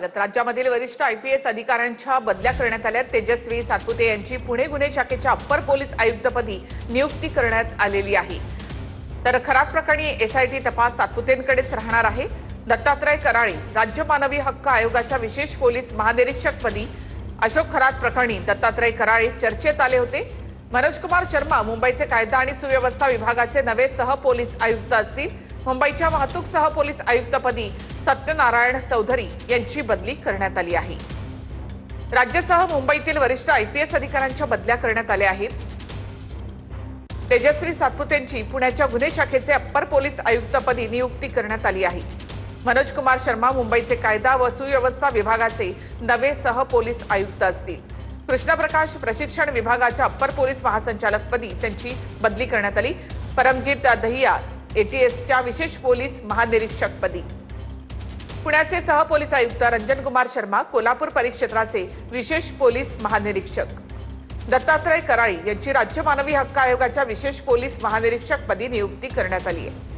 राज्यामधील वरिष्ठ आयपीएस अधिकाऱ्यांच्या बदल्या करण्यात आल्या। तेजस्वी सातपुते यांची पुणे गुन्हे शाखेच्या अप्पर पोलीस आयुक्तपदी नियुक्ती करण्यात आलेली आहे। तर खरात प्रकरणी एसआयटी तपास सातपुतेंकडेच राहणार आहे। दत्तात्रय कराळे राज्य मानवी हक्क आयोगाच्या विशेष पोलीस महानिरीक्षकपदी, अशोक खरात प्रकरणी दत्तात्रय कराळे चर्चेत आले होते। मनोज कुमार शर्मा मुंबईचे कायदा आणि सुव्यवस्था विभागाचे नवे सहपोलीस आयुक्त असतील। मुंबईच्या वाहतूक सहपोलीस आयुक्तपदी सत्यनारायण चौधरी यांची बदली करण्यात आली आहे। राज्यासह मुंबईतील वरिष्ठ आयपीएस अधिकाऱ्यांच्या बदल्या करण्यात आल्या आहेत। तेजस्वी सातपुतेंची पुण्याच्या गुन्हे शाखेचे अप्पर पोलीस आयुक्तपदी नियुक्ती करण्यात आली आहे। मनोज कुमार शर्मा मुंबईचे कायदा व सुव्यवस्था विभागाचे नवे सहपोलीस आयुक्त असतील। कृष्णप्रकाश प्रशिक्षण विभागाच्या अप्पर पोलीस महासंचालकपदी त्यांची बदली करण्यात आली। परमजीत दहिया एटीएसच्या विशेष पोलीस महानिरीक्षकपदी। पुण्याचे सहपोलीस आयुक्त रंजन कुमार शर्मा कोल्हापूर परिक्षेत्राचे विशेष पोलीस महानिरीक्षक। दत्तात्रय कराळे यांची राज्य मानवी हक्क आयोगाच्या विशेष पोलीस महानिरीक्षकपदी नियुक्ती करण्यात आली आहे।